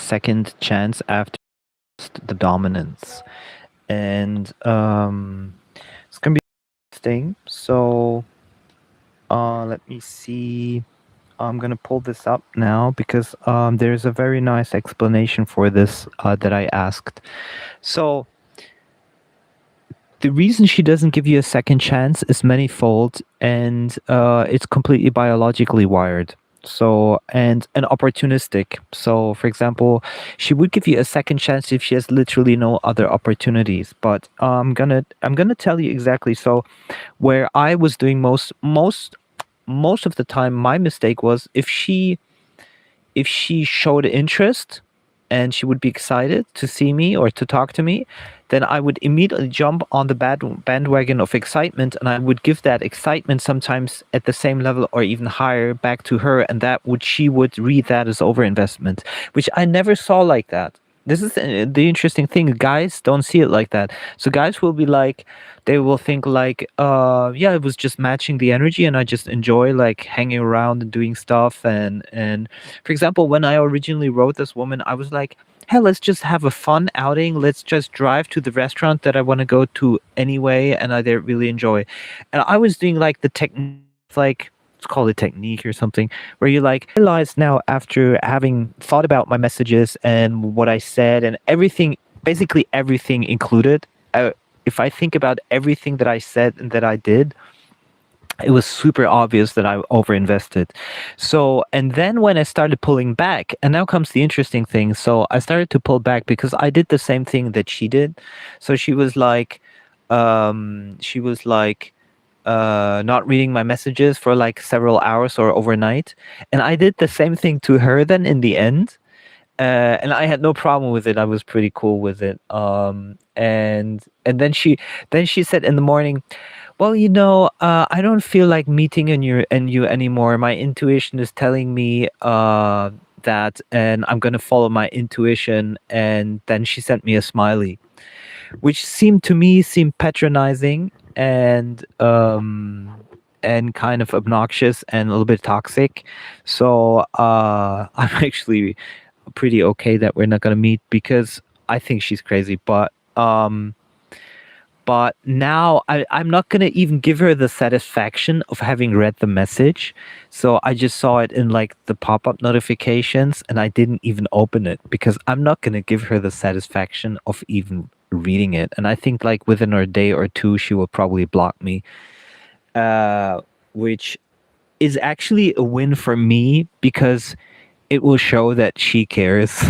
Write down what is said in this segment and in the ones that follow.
second chance after the dominance, and it's gonna be interesting. So let me see. I'm gonna pull this up now because there's a very nice explanation for this that I asked. So the reason she doesn't give you a second chance is manifold, and it's completely biologically wired. So and opportunistic. So for example, she would give you a second chance if she has literally no other opportunities. But I'm gonna tell you exactly. So where I was doing most of the time, my mistake was if she showed interest and she would be excited to see me or to talk to me, then I would immediately jump on the bandwagon of excitement, and I would give that excitement sometimes at the same level or even higher back to her, and she would read that as overinvestment, which I never saw like that. This is the interesting thing. Guys don't see it like that. So guys will be like, they will think like, yeah, it was just matching the energy, and I just enjoy like hanging around and doing stuff. And for example, when I originally wrote this woman, I was like, hey, let's just have a fun outing. Let's just drive to the restaurant that I want to go to anyway, and I did really enjoy. And I was doing like the technique, like let's call it technique or something, where you like realize now after having thought about my messages and what I said and everything, basically everything included. If I think about everything that I said and that I did, it was super obvious that I overinvested. So, and then when I started pulling back, and now comes the interesting thing. So I started to pull back because I did the same thing that she did. So she was like, not reading my messages for like several hours or overnight. And I did the same thing to her then in the end. And I had no problem with it. I was pretty cool with it. And then she said in the morning, well, I don't feel like meeting you anymore. My intuition is telling me that, and I'm gonna follow my intuition. And then she sent me a smiley, which seemed patronizing and kind of obnoxious and a little bit toxic. So I'm actually pretty okay that we're not gonna meet because I think she's crazy. But now I'm not going to even give her the satisfaction of having read the message. So I just saw it in like the pop-up notifications, and I didn't even open it because I'm not going to give her the satisfaction of even reading it. And I think like within a day or two, she will probably block me, which is actually a win for me because it will show that she cares.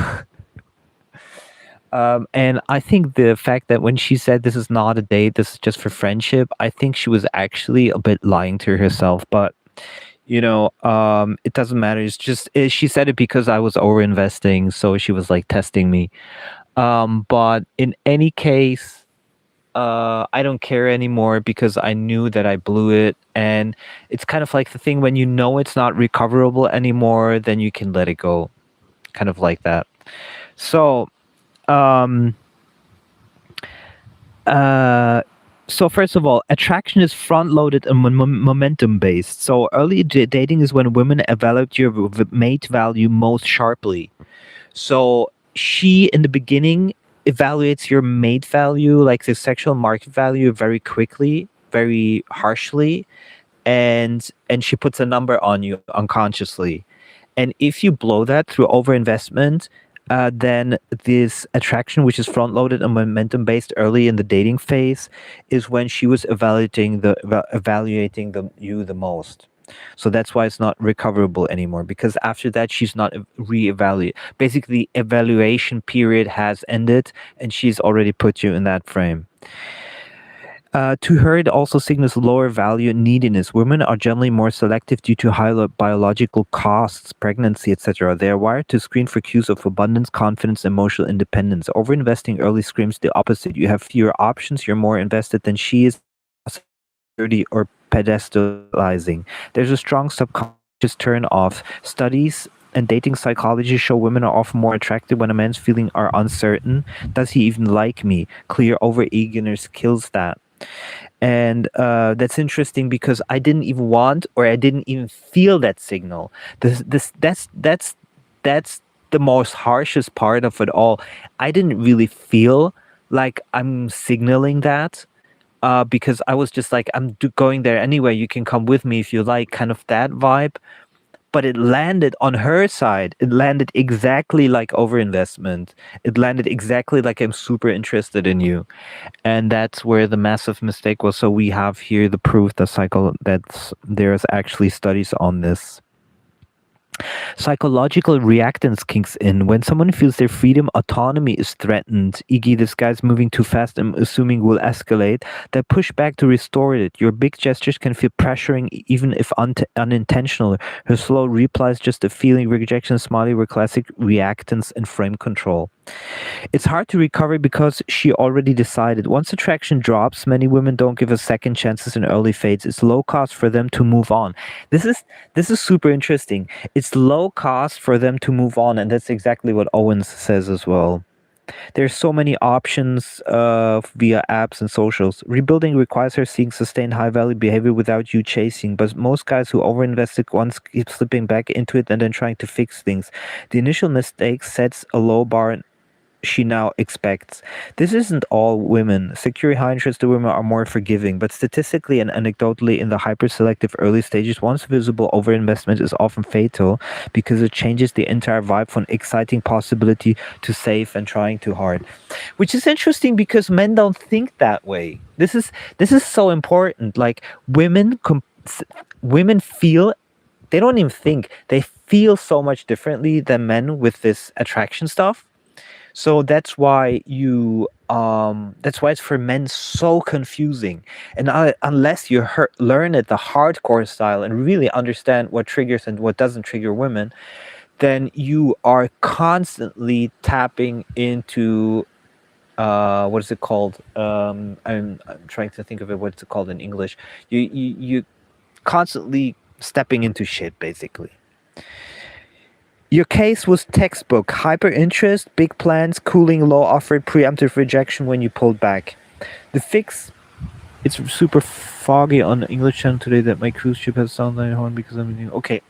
And I think the fact that when she said this is not a date, this is just for friendship, I think she was actually a bit lying to herself. But it doesn't matter. It's just she said it because I was over investing, so she was like testing me. But in any case, I don't care anymore because I knew that I blew it, and it's kind of like the thing when you know it's not recoverable anymore, then you can let it go, kind of like that. So. Um, so first of all, attraction is front-loaded and momentum-based. So early dating is when women evaluate your mate value most sharply. So she, in the beginning, evaluates your mate value, like the sexual market value, very quickly, very harshly, and she puts a number on you unconsciously. And if you blow that through overinvestment, then this attraction, which is front-loaded and momentum-based early in the dating phase, is when she was evaluating you the most. So that's why it's not recoverable anymore, because after that she's not reevaluate. Basically, the evaluation period has ended, and she's already put you in that frame. To her, it also signals lower value and neediness. Women are generally more selective due to higher biological costs, pregnancy, etc. They are wired to screen for cues of abundance, confidence, emotional independence. Overinvesting early screams the opposite. You have fewer options, you're more invested than she is, or pedestalizing. There's a strong subconscious turn off. Studies and dating psychology show women are often more attracted when a man's feelings are uncertain. Does he even like me? Clear over eagerness kills that. And that's interesting because I didn't even want, or I didn't even feel that signal. That's the most harshest part of it all. I didn't really feel like I'm signaling that, because I was just like, going there anyway. You can come with me if you like, kind of that vibe. But it landed on her side. It landed exactly like overinvestment. It landed exactly like I'm super interested in you, and that's where the massive mistake was. So we have here the proof that there's actually studies on this. Psychological reactance kicks in when someone feels their freedom, autonomy is threatened, e.g., this guy's moving too fast and assuming will escalate. They push back to restore it. Your big gestures can feel pressuring, even if unintentional. Her slow replies, just a feeling, rejection, smiley were classic reactance and frame control. It's hard to recover because she already decided. Once attraction drops, many women don't give us second chances in early fades. It's low cost for them to move on. This is super interesting. It's low cost for them to move on, and that's exactly what Owens says as well. There's so many options via apps and socials. Rebuilding requires her seeing sustained high value behavior without you chasing, but most guys who overinvested once keep slipping back into it and then trying to fix things. The initial mistake sets a low bar she now expects. This isn't all women. Secure high interest women are more forgiving, but statistically and anecdotally in the hyper-selective early stages, once visible overinvestment is often fatal because it changes the entire vibe from exciting possibility to safe and trying too hard. Which is interesting because men don't think that way. This is so important. Like women feel, they don't even think, they feel so much differently than men with this attraction stuff. So that's why that's why it's for men so confusing. And unless you learn it the hardcore style and really understand what triggers and what doesn't trigger women, then you are constantly tapping into what is it called? I'm trying to think of it. What's it called in English? You constantly stepping into shit, basically. Your case was textbook. Hyper interest, big plans, cooling, low offered, preemptive rejection when you pulled back. The fix, it's super foggy on the English channel today that my cruise ship has sound line horn because I'm okay.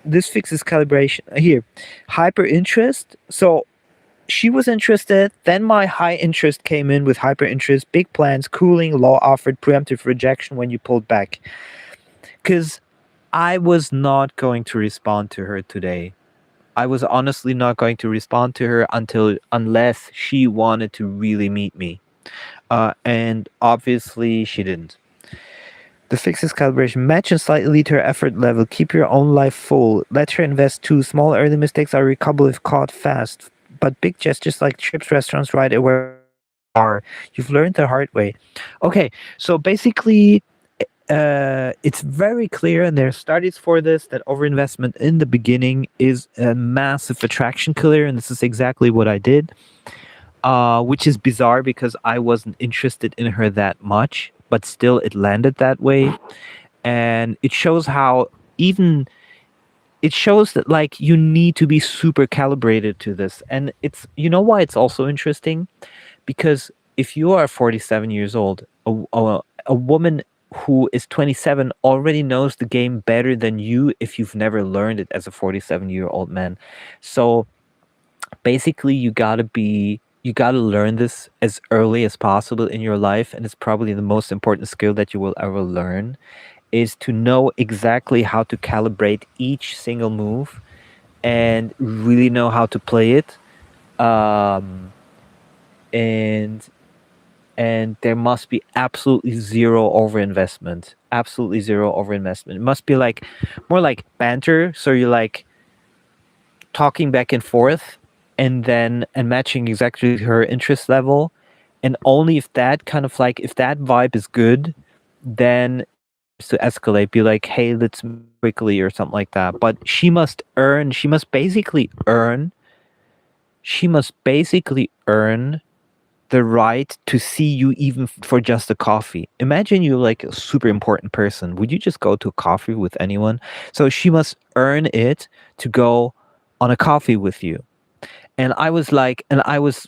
This fix is calibration. Here, hyper interest. So she was interested, then my high interest came in with hyper interest, big plans, cooling, low offered, preemptive rejection when you pulled back. Because I was not going to respond to her today. I was honestly not going to respond to her unless she wanted to really meet me. And obviously she didn't. The fix is calibration. Match and slightly lead to her effort level. Keep your own life full. Let her invest too. Small early mistakes are recoverable if caught fast. But big gestures like trips, restaurants, right away are. You've learned the hard way. Okay, so basically it's very clear, and there are studies for this, that overinvestment in the beginning is a massive attraction killer, and this is exactly what I did, which is bizarre because I wasn't interested in her that much, but still it landed that way. And it shows how even it shows that like you need to be super calibrated to this. And it's, you know why it's also interesting? Because if you are 47 years old, a woman who is 27 already knows the game better than you if you've never learned it as a 47-year-old man. So basically you gotta learn this as early as possible in your life, and it's probably the most important skill that you will ever learn, is to know exactly how to calibrate each single move and really know how to play it. And there must be absolutely zero overinvestment. Absolutely zero overinvestment. It must be like more like banter. So you're like talking back and forth and matching exactly her interest level. And only if that kind of like, if that vibe is good, then to escalate, be like, hey, let's move quickly or something like that. But she must basically earn the right to see you even for just a coffee. Imagine you're like a super important person. Would you just go to a coffee with anyone? So she must earn it to go on a coffee with you. And I was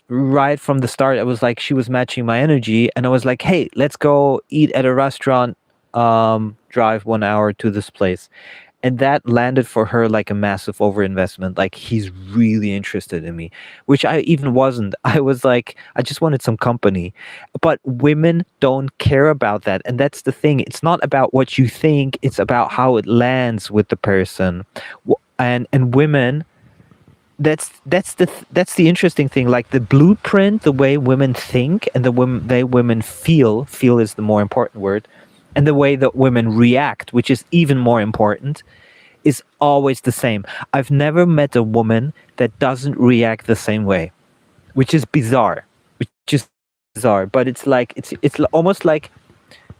right from the start, I was like, she was matching my energy. And I was like, hey, let's go eat at a restaurant, drive 1 hour to this place. and that landed for her like a massive overinvestment. Like, he's really interested in me, which I even wasn't. I was like, I just wanted some company. But women don't care about that, and that's the thing. It's not about what you think, it's about how it lands with the person. And women, that's the interesting thing. Like, the blueprint, the way women think, and women feel is the more important word, and the way that women react, which is even more important, is always the same. I've never met a woman that doesn't react the same way, which is bizarre. But it's like almost like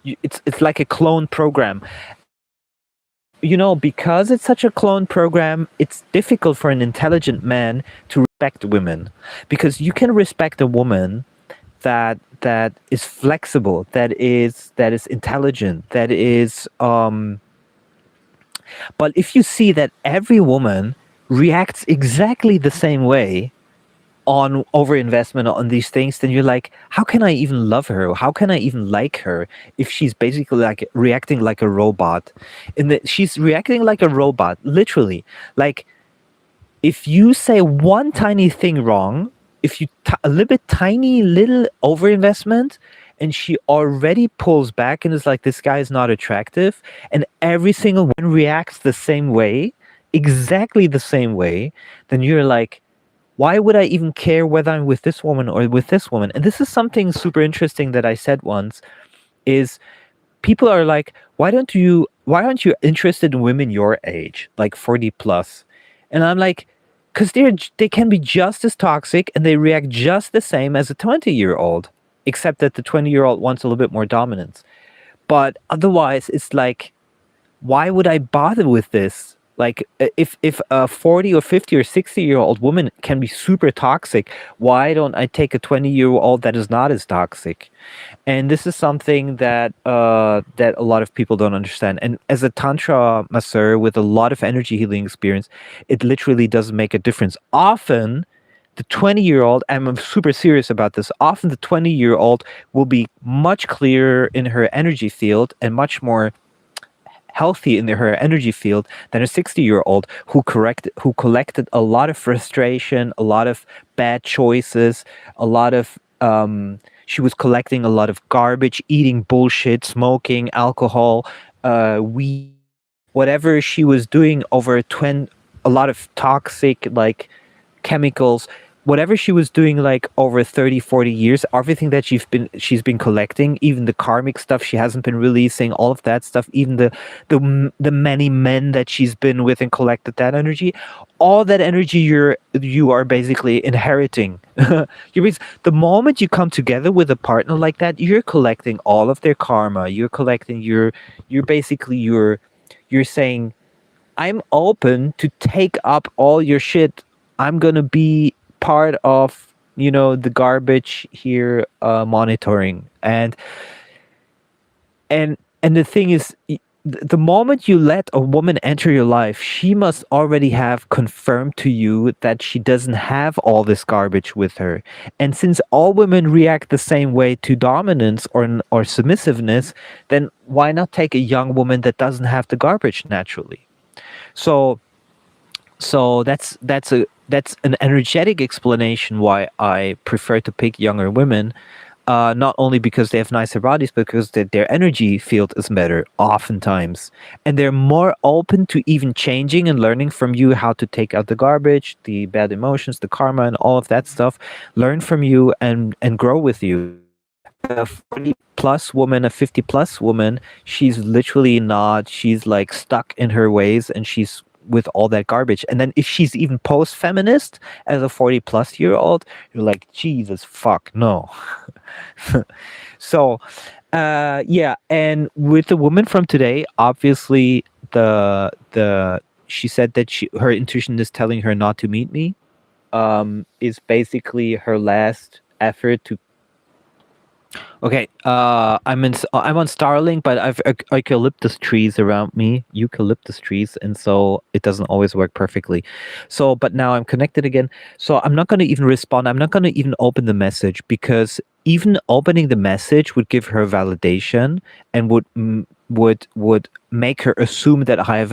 it's like a clone program. And because it's such a clone program, it's difficult for an intelligent man to respect women, because you can respect a woman that is flexible, that is intelligent, that is but if you see that every woman reacts exactly the same way on overinvestment on these things, then you're like, how can I even love her? How can I even like her if she's basically like reacting like a robot? She's reacting like a robot, literally. Like, if you say one tiny thing wrong, if you a little bit tiny little overinvestment, and she already pulls back and is like, this guy is not attractive, and every single one reacts the same way, exactly the same way, then you're like, why would I even care whether I'm with this woman or with this woman? And this is something super interesting that I said once, is people are like, why aren't you interested in women your age, like 40 plus? And I'm like, because they can be just as toxic and they react just the same as a 20-year-old, except that the 20-year-old wants a little bit more dominance. But otherwise, it's like, why would I bother with this? Like, if a 40 or 50 or 60-year-old woman can be super toxic, why don't I take a 20-year-old that is not as toxic? And this is something that a lot of people don't understand. And as a tantra masseur with a lot of energy healing experience, it literally doesn't make a difference. Often, the 20-year-old, and I'm super serious about this, often the 20-year-old will be much clearer in her energy field and much more healthy in her energy field than a 60-year-old who collected a lot of frustration, a lot of bad choices, a lot of she was collecting a lot of garbage, eating bullshit, smoking, alcohol, weed, whatever she was doing over a lot of toxic, like, chemicals, whatever she was doing like over 30-40 years, everything that she's been collecting, even the karmic stuff she hasn't been releasing, all of that stuff, even the many men that she's been with and collected that energy, all that energy you are basically inheriting. The moment you come together with a partner like that, you're collecting all of their karma, you're saying, I'm open to take up all your shit. I'm gonna be part of, the garbage here, monitoring. And the thing is, the moment you let a woman enter your life, she must already have confirmed to you that she doesn't have all this garbage with her. And since all women react the same way to dominance or submissiveness, then why not take a young woman that doesn't have the garbage naturally? So that's an energetic explanation why I prefer to pick younger women. Not only because they have nicer bodies, but because their energy field is better oftentimes, and they're more open to even changing and learning from you how to take out the garbage, the bad emotions, the karma, and all of that stuff. Learn from you and grow with you. A 40 plus woman, a 50 plus woman, she's literally not, she's like stuck in her ways, and she's with all that garbage. And then if she's even post feminist as a 40 plus year old, you're like, Jesus fuck, no. So yeah, and with the woman from today, obviously the she said that her intuition is telling her not to meet me, is basically her last effort to. Okay, I'm on Starlink, but I've eucalyptus trees around me, and so it doesn't always work perfectly. So, but now I'm connected again. So I'm not going to even respond. I'm not going to even open the message, because even opening the message would give her validation and would would make her assume that I have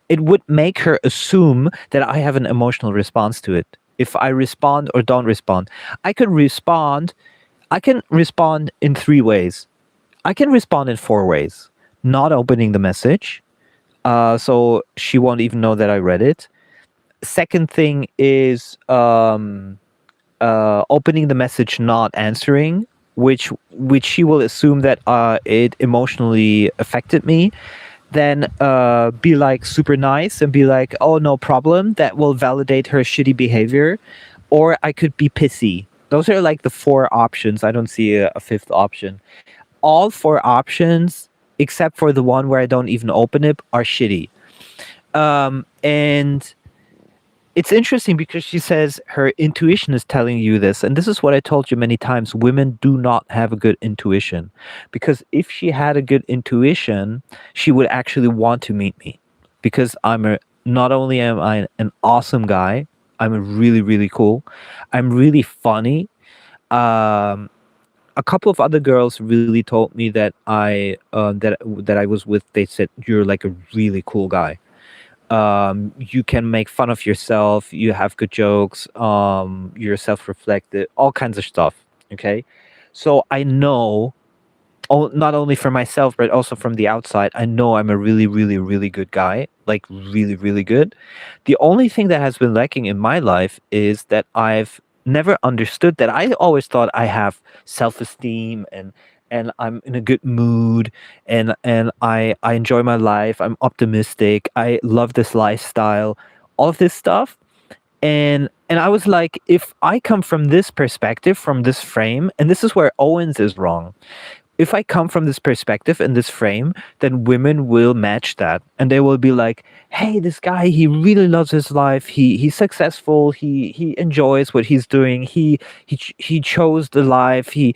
it would make her assume that I have an emotional response to it. If I respond or don't respond, I can respond. I can respond in 3 ways. I can respond in 4 ways. Not opening the message, so she won't even know that I read it. Second thing is opening the message, not answering, which she will assume that it emotionally affected me. Then be like super nice and be like, oh, no problem. That will validate her shitty behavior. Or I could be pissy. Those are like the 4 options. I don't see a fifth option. All 4 options, except for the one where I don't even open it, are shitty. And it's interesting because she says her intuition is telling you this. And this is what I told you many times. Women do not have a good intuition. Because if she had a good intuition, she would actually want to meet me. Because not only am I an awesome guy, I'm really, really cool. I'm really funny. A couple of other girls really told me that that I was with. They said, you're like a really cool guy. You can make fun of yourself, you have good jokes, you're self-reflective, all kinds of stuff. Okay, so I know, not only for myself but also from the outside, I know I'm a really, really, really good guy, like really, really good. The only thing that has been lacking in my life is that I've never understood that. I always thought I have self-esteem, and I'm in a good mood, and I enjoy my life. I'm optimistic. I love this lifestyle, all of this stuff. And I was like, if I come from this perspective, from this frame, and this is where Owens is wrong. If I come from this perspective and this frame, then women will match that, and they will be like, "Hey, this guy, he really loves his life. He's successful. He enjoys what he's doing. He chose the life. He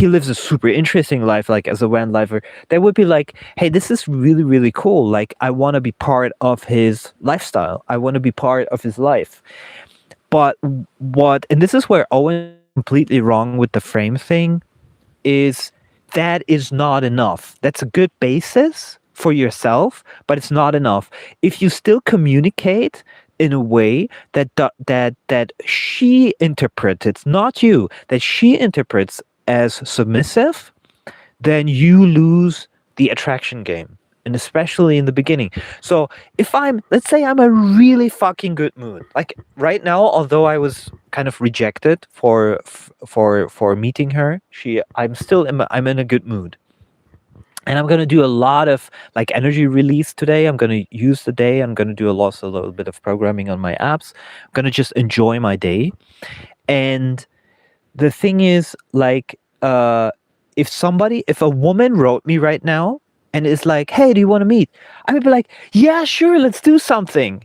lives a super interesting life, like as a van lifer." They would be like, "Hey, this is really, really cool. Like, I want to be part of his lifestyle. I want to be part of his life." But and this is where Owen is completely wrong with the frame thing, is that is not enough. That's a good basis for yourself, but it's not enough. If you still communicate in a way that she interprets, it's not you, that she interprets as submissive, then you lose the attraction game, and especially in the beginning. So if let's say I'm a really fucking good mood, like right now, although I was kind of rejected for meeting her, I'm in a good mood. And I'm gonna do a lot of like energy release today. I'm gonna use the day. I'm gonna do a little bit of programming on my apps. I'm gonna just enjoy my day. And the thing is, like, if a woman wrote me right now and is like, "Hey, do you want to meet?" I would be like, "Yeah, sure, let's do something."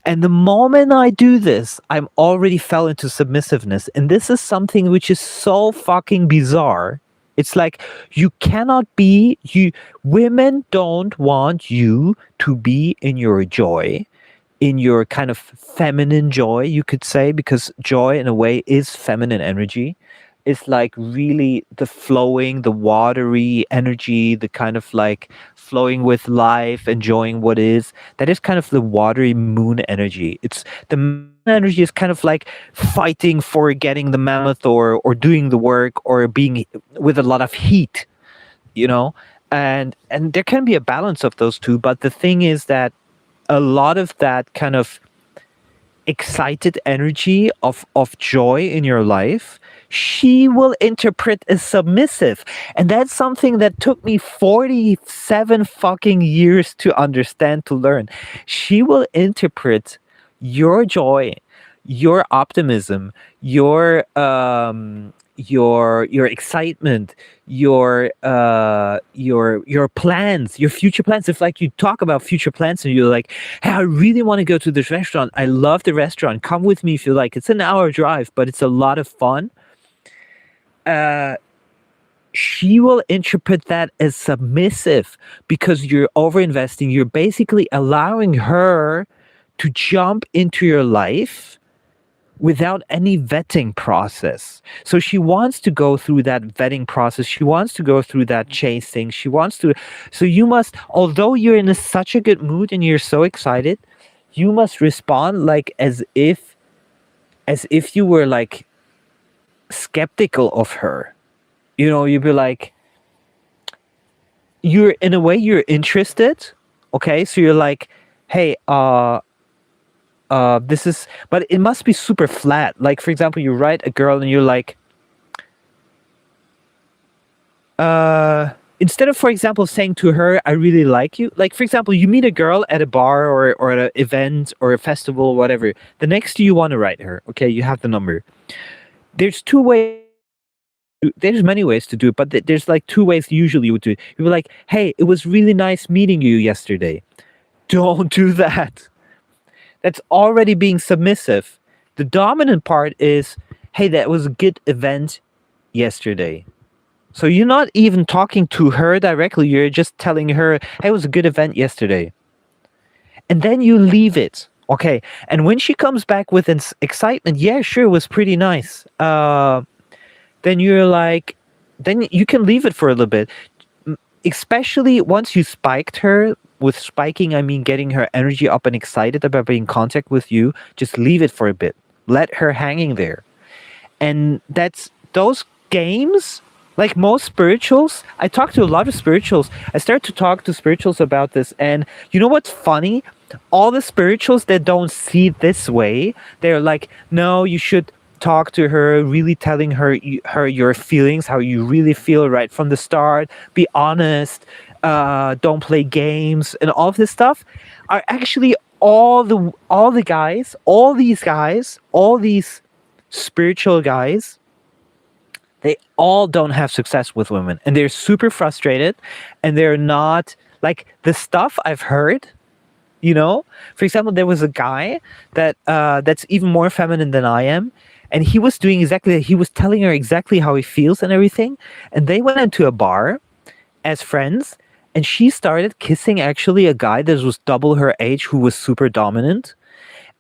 And the moment I do this, I'm already fell into submissiveness. And this is something which is so fucking bizarre. It's like, women don't want you to be in your joy, in your kind of feminine joy, you could say, because joy in a way is feminine energy. It's like really the flowing, the watery energy, the kind of like flowing with life, enjoying what is. That is kind of the watery moon energy. It's the moon energy is kind of like fighting for getting the mammoth, or doing the work, or being with a lot of heat, you know? And there can be a balance of those two, but the thing is that a lot of that kind of excited energy of joy in your life, she will interpret as submissive. And that's something that took me 47 fucking years to understand, to learn. She will interpret your joy, your optimism, your excitement, your plans, your future plans. If like you talk about future plans and you're like, "Hey, I really want to go to this restaurant. I love the restaurant. Come with me if you like. It's an hour drive, but it's a lot of fun." She will interpret that as submissive because you're overinvesting. You're basically allowing her to jump into your life without any vetting process. So she wants to go through that vetting process. She wants to go through that chasing. She wants to. So you must, although you're in such a good mood and you're so excited, you must respond like as if you were like skeptical of her. You know, you'd be like, you're in a way you're interested. Okay, so you're like, hey, this is, but it must be super flat. Like, for example, you write a girl and you're like, instead of, for example, saying to her, I really like you, like, for example, you meet a girl at a bar or at an event or a festival or whatever. The next you want to write her, okay, you have the number. There's two ways. There's many ways to do it, but there's like two ways usually you would do it. You were like, hey, it was really nice meeting you yesterday. Don't do that. That's already being submissive. The dominant part is, hey, that was a good event yesterday. So you're not even talking to her directly. You're just telling her, hey, it was a good event yesterday. And then you leave it. Okay. And when she comes back with excitement, yeah, sure, it was pretty nice. Then you're like, then you can leave it for a little bit. Especially once you spiked her. With spiking, I mean getting her energy up and excited about being in contact with you. Just leave it for a bit. Let her hanging there. And that's those games, like most spirituals. I talk to a lot of spirituals. I start to talk to spirituals about this. And you know what's funny? All the spirituals that don't see it this way, they're like, no, you should talk to her, really telling her your feelings, how you really feel right from the start. Be honest. Don't play games, and all of this stuff are actually all the guys, all these spiritual guys. They all don't have success with women, and they're super frustrated, and they're not like the stuff I've heard. You know, for example, there was a guy that's even more feminine than I am, and he was doing exactly that. He was telling her exactly how he feels and everything, and they went into a bar as friends, and she started kissing actually a guy that was double her age who was super dominant,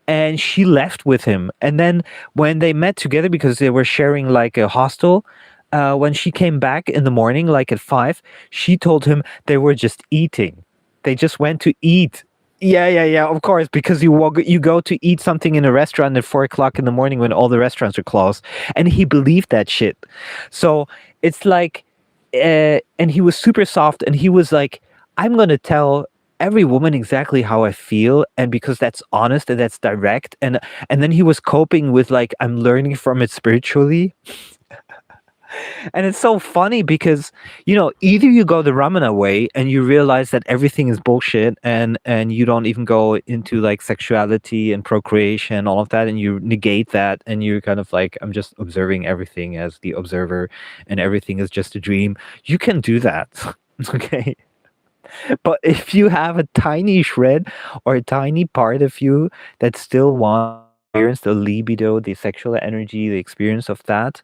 and she left with him. And then when they met together, because they were sharing like a hostel, when she came back in the morning like at 5, she told him they were just eating. They just went to eat. Yeah, of course, because you go to eat something in a restaurant at 4 o'clock in the morning when all the restaurants are closed, and he believed that shit. So it's like, and he was super soft, and he was like, I'm gonna tell every woman exactly how I feel, and because that's honest and that's direct, and then he was coping with like, I'm learning from it spiritually. And it's so funny because, you know, either you go the Ramana way and you realize that everything is bullshit, and you don't even go into like sexuality and procreation, all of that, and you negate that, and you're kind of like, I'm just observing everything as the observer, and everything is just a dream. You can do that. Okay. But if you have a tiny shred or a tiny part of you that still wants to experience the libido, the sexual energy, the experience of that,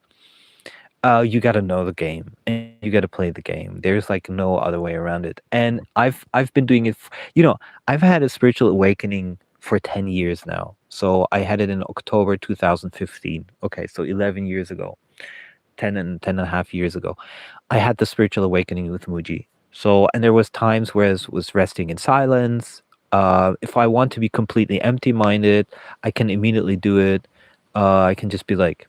you got to know the game, and you got to play the game. There's like no other way around it. And I've been doing it. You know, I've had a spiritual awakening for 10 years now. So I had it in October 2015. Okay, so 11 years ago, 10 and a half years ago, I had the spiritual awakening with Mooji. So, and there was times where I was resting in silence. If I want to be completely empty-minded, I can immediately do it. I can just be like,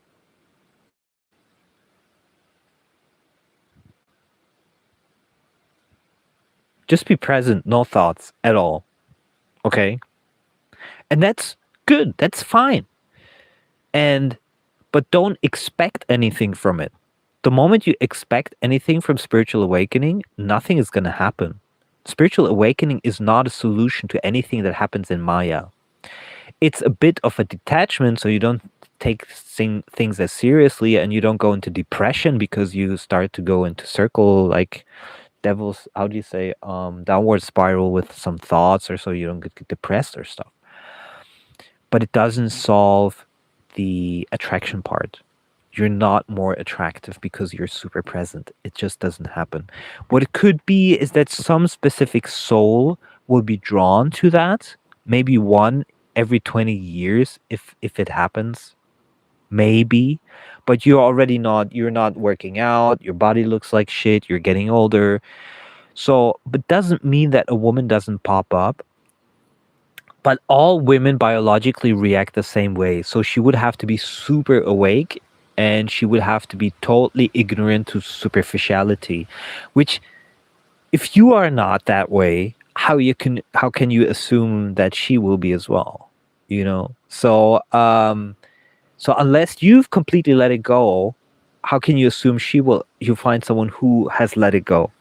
just be present, no thoughts at all. Okay? And that's good. That's fine. And but don't expect anything from it. The moment you expect anything from spiritual awakening, nothing is going to happen. Spiritual awakening is not a solution to anything that happens in Maya. It's a bit of a detachment, so you don't take things as seriously, and you don't go into depression because you start to go into circle, like devil's, how do you say, downward spiral with some thoughts, or so you don't get depressed or stuff. But it doesn't solve the attraction part. You're not more attractive because you're super present. It just doesn't happen. What it could be is that some specific soul will be drawn to that, maybe one every 20 years if it happens. maybe, but you're not working out, your body looks like shit, you're getting older. So, but doesn't mean that a woman doesn't pop up, but all women biologically react the same way. So she would have to be super awake, and she would have to be totally ignorant to superficiality, which, if you are not that way, how can you assume that she will be as well? So unless you've completely let it go, how can you assume you find someone who has let it go?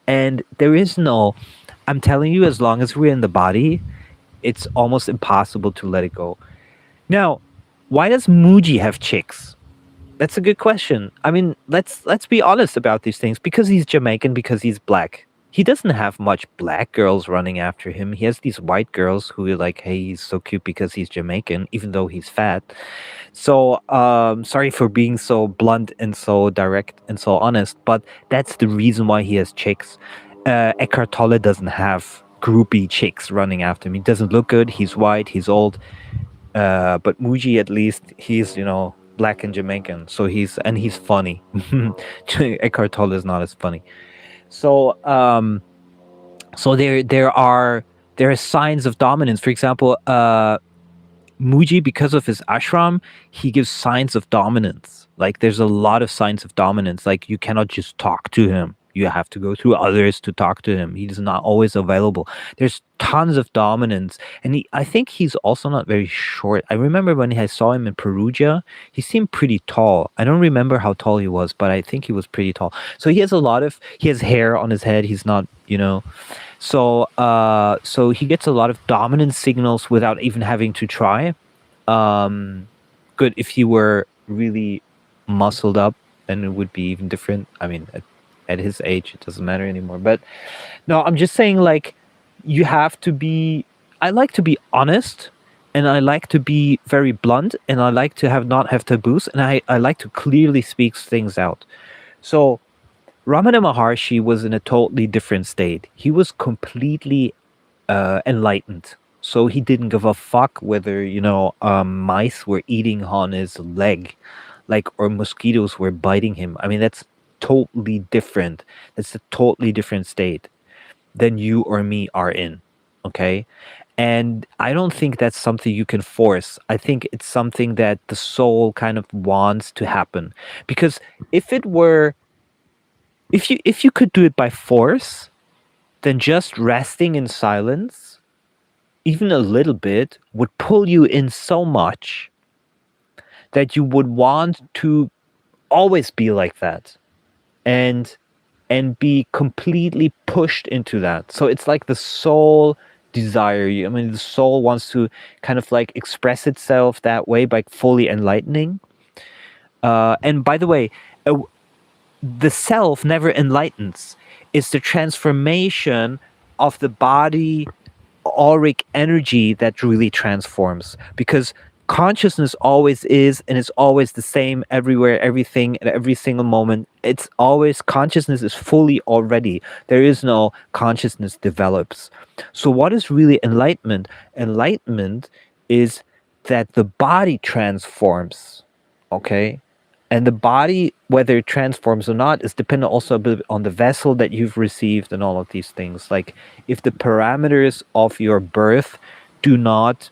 And there is no, I'm telling you, as long as we're in the body, it's almost impossible to let it go. Now, why does Mooji have chicks? That's a good question. I mean, let's be honest about these things. Because he's Jamaican, because he's black. He doesn't have much black girls running after him. He has these white girls who are like, hey, he's so cute because he's Jamaican, even though he's fat. So, sorry for being so blunt and so direct and so honest, but that's the reason why he has chicks. Eckhart Tolle doesn't have groupie chicks running after him. He doesn't look good. He's white. He's old. But Mooji, at least, he's black and Jamaican, so he's funny. Eckhart Tolle is not as funny. So there are signs of dominance. For example, Mooji, because of his ashram, he gives signs of dominance. Like, there's a lot of signs of dominance. Like, you cannot just talk to him. You have to go through others to talk to him. He's not always available. There's tons of dominance. And I think he's also not very short. I remember when I saw him in Perugia, he seemed pretty tall. I don't remember how tall he was, but I think he was pretty tall. So he has hair on his head. He's not. So he gets a lot of dominant signals without even having to try. Good if he were really muscled up, then it would be even different. I mean, at his age, it doesn't matter anymore. But no, I'm just saying, like, you have to be. I like to be honest, and I like to be very blunt, and I like to not have taboos, and I like to clearly speak things out. So Ramana Maharshi was in a totally different state. He was completely enlightened. So he didn't give a fuck whether, mice were eating on his leg, or mosquitoes were biting him. I mean, that's totally different. That's a totally different state than you or me are in. Okay. And I don't think that's something you can force. I think it's something that the soul kind of wants to happen. Because if you could do it by force, then just resting in silence, even a little bit, would pull you in so much that you would want to always be like that, and be completely pushed into that. So it's like the soul desire. I mean, the soul wants to kind of like express itself that way by fully enlightening. And by the way, the self never enlightens. It's the transformation of the body auric energy that really transforms, because consciousness always is, and it's always the same everywhere, everything, at every single moment. It's always, consciousness is fully already. There is no consciousness develops. So what is really enlightenment? Enlightenment is that the body transforms. Okay. And the body, whether it transforms or not, is dependent also a bit on the vessel that you've received and all of these things. Like, if the parameters of your birth do not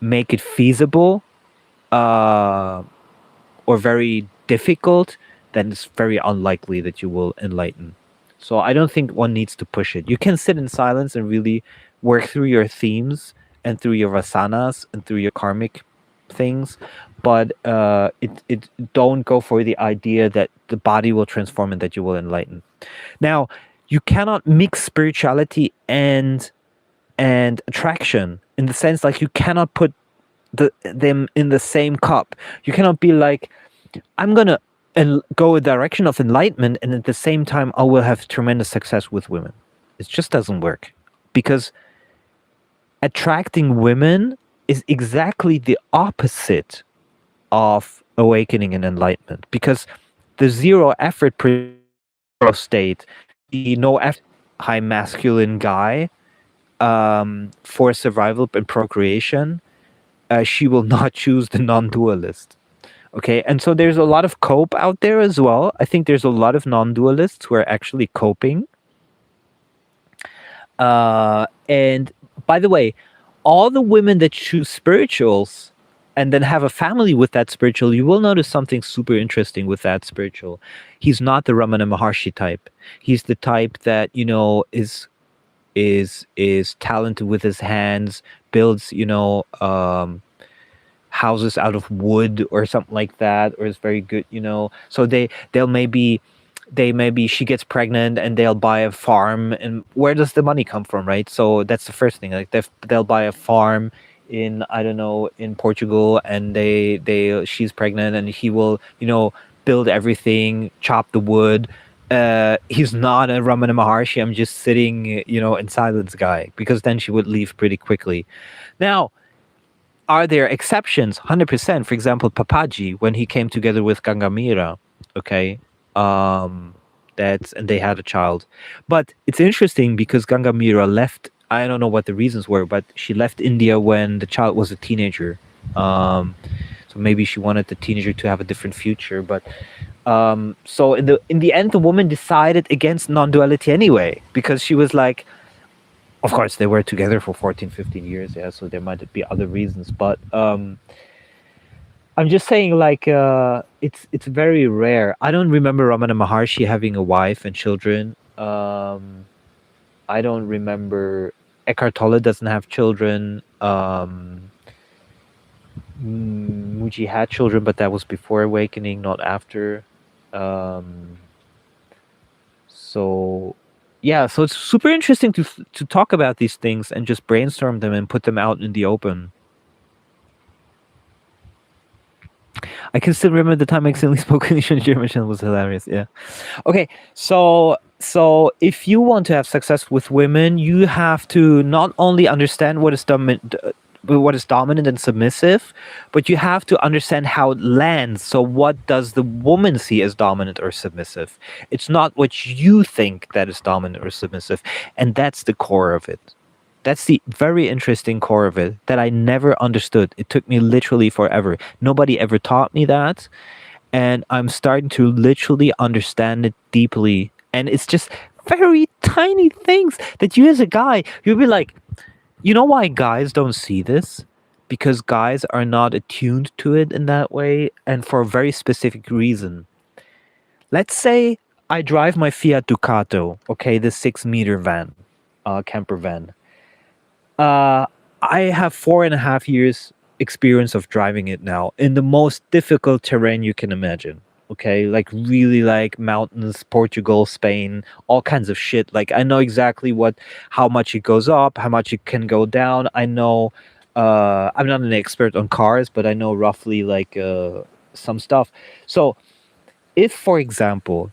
make it feasible, or very difficult, then it's very unlikely that you will enlighten. So I don't think one needs to push it. You can sit in silence and really work through your themes and through your vasanas and through your karmic things, but it don't go for the idea that the body will transform and that you will enlighten. Now, you cannot mix spirituality and attraction, in the sense, like, you cannot put them in the same cup. You cannot be like, I'm gonna go a direction of enlightenment, and at the same time I will have tremendous success with women. It just doesn't work, because attracting women is exactly the opposite of awakening and enlightenment, because the zero effort state, the no effort, high masculine guy, for survival and procreation, she will not choose the non-dualist. Okay, and so there's a lot of cope out there as well. I think there's a lot of non-dualists who are actually coping. And by the way, all the women that choose spirituals and then have a family with that spiritual, you will notice something super interesting with that spiritual. He's not the Ramana Maharshi type. He's the type that, is talented with his hands, builds, houses out of wood or something like that, or is very good, so they maybe she gets pregnant and they'll buy a farm, and where does the money come from, right? So that's the first thing, like they'll buy a farm in, I don't know, in Portugal, and she's pregnant, and he will, build everything, chop the wood. He's not a Ramana Maharshi, I'm just sitting, in silence guy, because then she would leave pretty quickly. Now, are there exceptions? 100%. For example, Papaji, when he came together with Gangamira, okay, and they had a child. But it's interesting because Gangamira left. I don't know what the reasons were, but she left India when the child was a teenager. So maybe she wanted the teenager to have a different future. But so in the end, the woman decided against non-duality anyway, because she was like, of course, they were together for 14, 15 years, yeah, so there might be other reasons. But I'm just saying, like, it's very rare. I don't remember Ramana Maharshi having a wife and children. I don't remember... Eckhart Tolle doesn't have children. Mooji had children, but that was before awakening, not after. So... yeah, so it's super interesting to talk about these things and just brainstorm them and put them out in the open. I can still remember the time I accidentally spoke English in German. It was hilarious. Yeah. Okay, so if you want to have success with women, you have to not only understand what is dominant and submissive, but you have to understand how it lands. So what does the woman see as dominant or submissive? It's not what you think that is dominant or submissive. And that's the core of it. That's the very interesting core of it that I never understood. It took me literally forever. Nobody ever taught me that. And I'm starting to literally understand it deeply. And it's just very tiny things that you as a guy, you'll be like, you know why guys don't see this? Because guys are not attuned to it in that way, and for a very specific reason. Let's say I drive my Fiat Ducato, okay, the 6-meter van, camper van. I have 4.5 years experience of driving it now in the most difficult terrain you can imagine. Okay, like really, like mountains, Portugal, Spain, all kinds of shit. Like I know exactly how much it goes up, how much it can go down. I know, I'm not an expert on cars, but I know roughly like some stuff. So if, for example,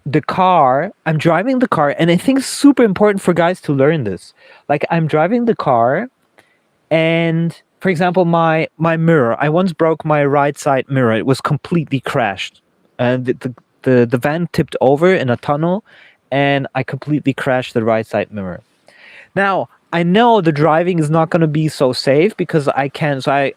I'm driving the car, and I think it's super important for guys to learn this. Like I'm driving the car, and for example, my mirror, I once broke my right side mirror. It was completely crashed, and the van tipped over in a tunnel, and I completely crashed the right side mirror. Now I know the driving is not going to be so safe because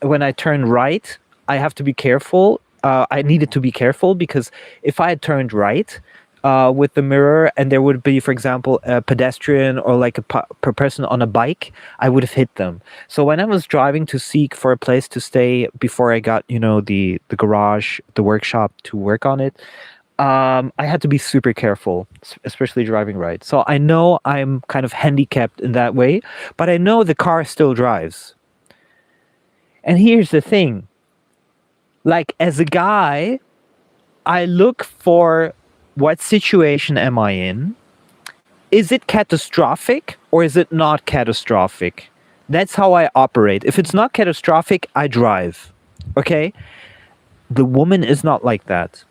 when I turn right, I have to be careful. I needed to be careful because if I had turned right with the mirror, and there would be, for example, a pedestrian or like a person on a bike, I would have hit them. So when I was driving to seek for a place to stay before I got, the garage, the workshop to work on it, I had to be super careful, especially driving right. So I know I'm kind of handicapped in that way, but I know the car still drives. And here's the thing. Like, as a guy, I look for what situation am I in? Is it catastrophic or is it not catastrophic? That's how I operate. If it's not catastrophic, I drive. Okay? The woman is not like that.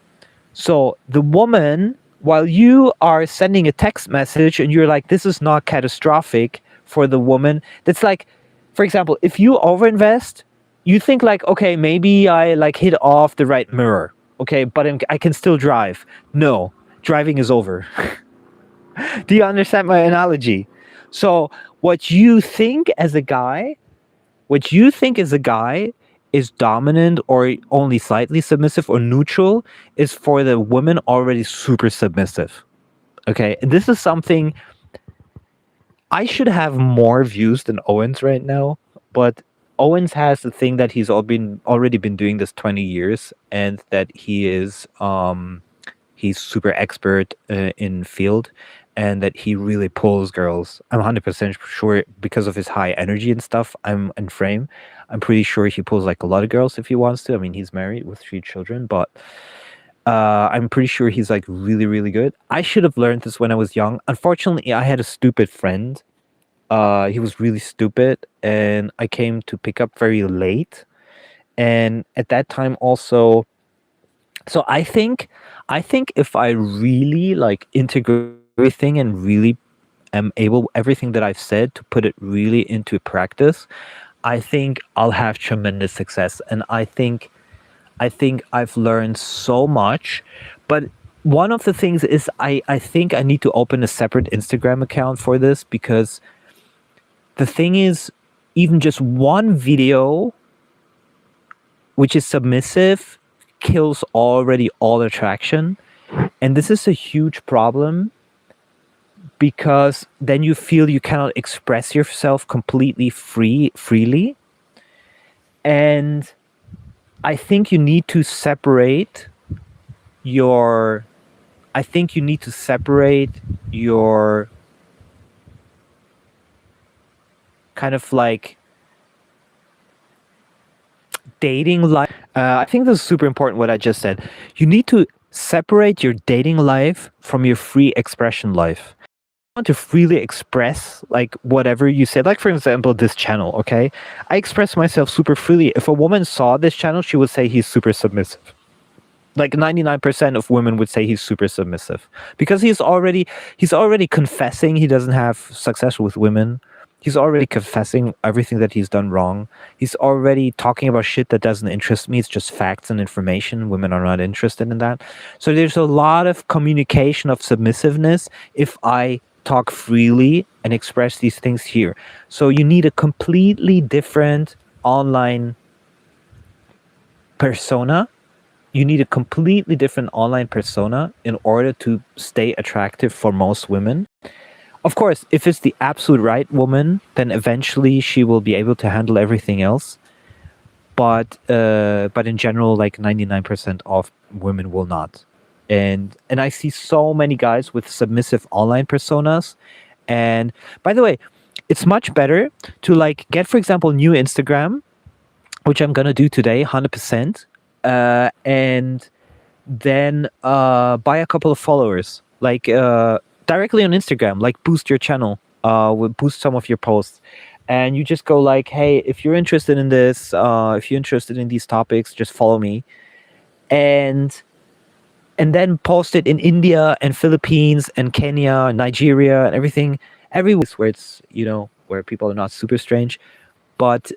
So the woman, while you are sending a text message and you're like, this is not catastrophic for the woman, that's like, for example, if you overinvest, you think like, okay, maybe I like hit off the right mirror. Okay, but I can still drive. No, driving is over. Do you understand my analogy? So what you think as a guy what you think is a guy is dominant or only slightly submissive or neutral is for the woman already super submissive. Okay, and this is something I should have more views than Owens right now, but Owens has the thing that he's already been doing this 20 years, and that he's super expert in field, and that he really pulls girls. I'm 100% sure because of his high energy and stuff. I'm in frame. I'm pretty sure he pulls like a lot of girls if he wants to. I mean, he's married with 3 children, but I'm pretty sure he's like really, really good. I should have learned this when I was young. Unfortunately, I had a stupid friend. He was really stupid, and I came to pick up very late. And at that time, also, so I think if I really like integrate everything and really am able everything that I've said to put it really into practice, I think I'll have tremendous success. And I think I've learned so much. But one of the things is I think I need to open a separate Instagram account for this, because the thing is, even just one video which is submissive kills already all attraction. And this is a huge problem, because then you feel you cannot express yourself completely freely. And I think you need to separate your I think you need to separate your kind of like dating life. I think this is super important what I just said. You need to separate your dating life from your free expression life. Want to freely express like whatever you said, like for example this channel. Okay, I express myself super freely. If a woman saw this channel, she would say he's super submissive. Like 99% of women would say he's super submissive, because he's already confessing he doesn't have success with women. He's already confessing everything that he's done wrong. He's already talking about shit that doesn't interest me. It's just facts and information. Women are not interested in that. So there's a lot of communication of submissiveness if I talk freely and express these things here. So you need a completely different online persona. You need a completely different online persona in order to stay attractive for most women. Of course, if it's the absolute right woman, then eventually she will be able to handle everything else. But in general, like 99% of women will not. And I see so many guys with submissive online personas. And by the way, it's much better to like get, for example, new Instagram, which I'm gonna do today, 100%, and then buy a couple of followers, like directly on Instagram, like boost your channel, will boost some of your posts, and you just go like, hey, if you're interested in this, if you're interested in these topics, just follow me, and then post it in India and Philippines and Kenya and Nigeria and everything, everywhere where it's, you know, where people are not super strange, but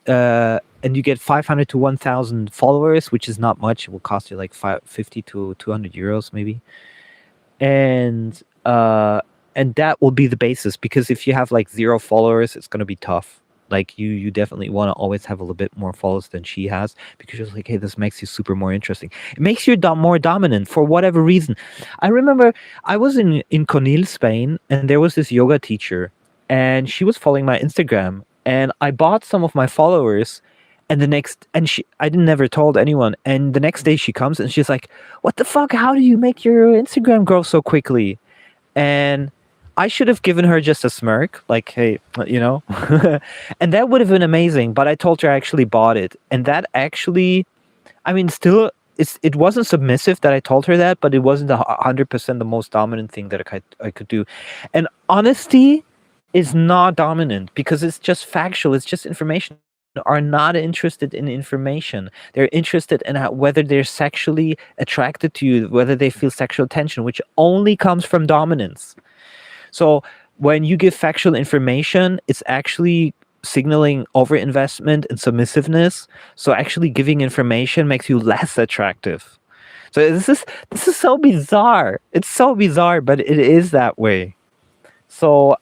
and you get 500 to 1,000 followers, which is not much. It will cost you like 50 to 200 euros maybe, and that will be the basis, because if you have like 0 followers, it's going to be tough. Like you definitely want to always have a little bit more followers than she has, because you're like, hey, this makes you super more interesting. It makes you more dominant for whatever reason. I remember I was in Conil, Spain, and there was this yoga teacher, and she was following my Instagram, and I bought some of my followers. And I didn't never told anyone. And the next day she comes and she's like, what the fuck? How do you make your Instagram grow so quickly? And I should have given her just a smirk, like, hey, you know, and that would have been amazing. But I told her I actually bought it. And that actually, I mean, still, it wasn't submissive that I told her that, but it wasn't 100% the most dominant thing that I could do. And honesty is not dominant, because it's just factual. It's just information. Are not interested in information. They're interested in whether they're sexually attracted to you, whether they feel sexual tension, which only comes from dominance. So when you give factual information, it's actually signaling overinvestment and submissiveness. So actually giving information makes you less attractive. So this is so bizarre. It's so bizarre, but it is that way. So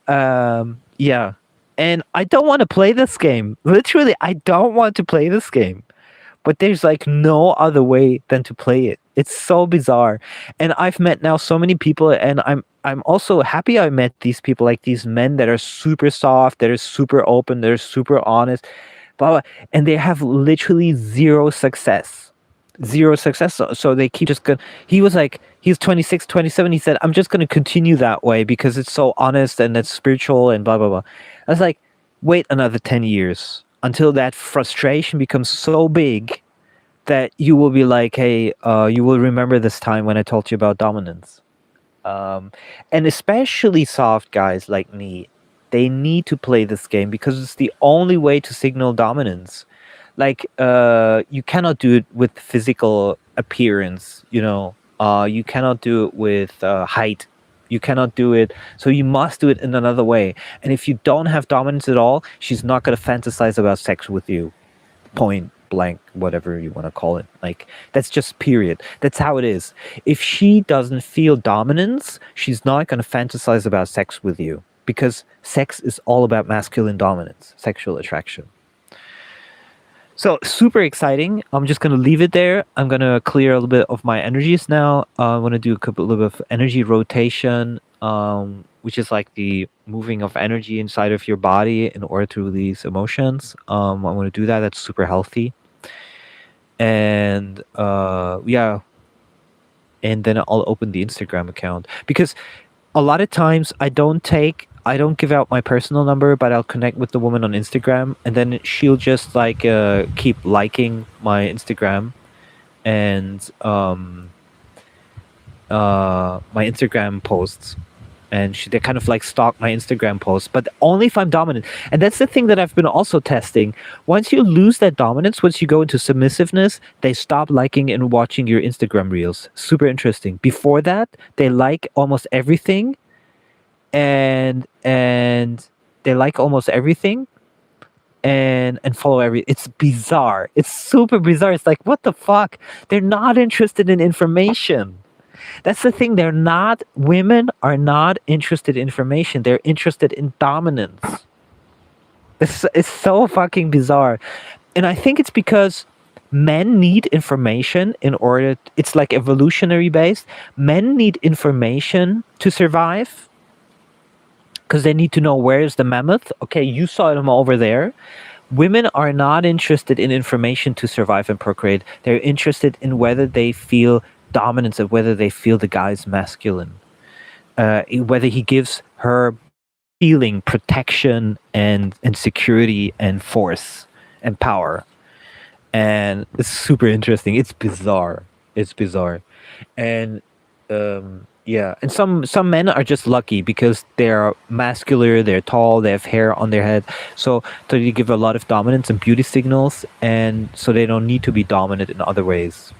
yeah. And I don't want to play this game. Literally, I don't want to play this game. But there's like no other way than to play it. It's so bizarre. And I've met now so many people, and I'm also happy I met these people, like these men that are super soft, that are super open, that are super honest, blah, blah, and they have literally zero success. Zero success. So they keep just going. He was like, he's 26, 27. He said, I'm just going to continue that way because it's so honest and it's spiritual and blah, blah, blah. I was like, wait another 10 years until that frustration becomes so big that you will be like, hey, you will remember this time when I told you about dominance. And especially soft guys like me, they need to play this game because it's the only way to signal dominance. Like, you cannot do it with physical appearance, you know. You cannot do it with height. You cannot do it. So you must do it in another way. And if you don't have dominance at all, she's not going to fantasize about sex with you. Point blank, whatever you want to call it. Like, that's just period. That's how it is. If she doesn't feel dominance, she's not going to fantasize about sex with you, because sex is all about masculine dominance, sexual attraction. So super exciting. I'm just going to leave it there. I'm going to clear a little bit of my energies now. I'm going to do a little bit of energy rotation, which is like the moving of energy inside of your body in order to release emotions. I'm going to do that. That's super healthy. And yeah. And then I'll open the Instagram account, because a lot of times I don't give out my personal number, but I'll connect with the woman on Instagram, and then she'll just like keep liking my Instagram and my Instagram posts, and they kind of like stalk my Instagram posts, but only if I'm dominant. And that's the thing that I've been also testing. Once you lose that dominance, once you go into submissiveness, they stop liking and watching your Instagram reels. Super interesting. Before that, they like almost everything, and they like almost everything and follow it's bizarre. It's super bizarre. It's like, what the fuck? They're not interested in information. That's the thing. Women are not interested in information. They're interested in dominance. It's so fucking bizarre. And I think it's because men need information in order, it's like evolutionary based. Men need information to survive, because they need to know, where's the mammoth? Okay, you saw them over there. Women are not interested in information to survive and procreate. They're interested in whether they feel dominance, and whether they feel the guy's masculine, whether he gives her feeling protection and security and force and power. And it's super interesting. It's bizarre. And yeah, and some men are just lucky because they're muscular, they're tall, they have hair on their head, so they give a lot of dominance and beauty signals, and so they don't need to be dominant in other ways.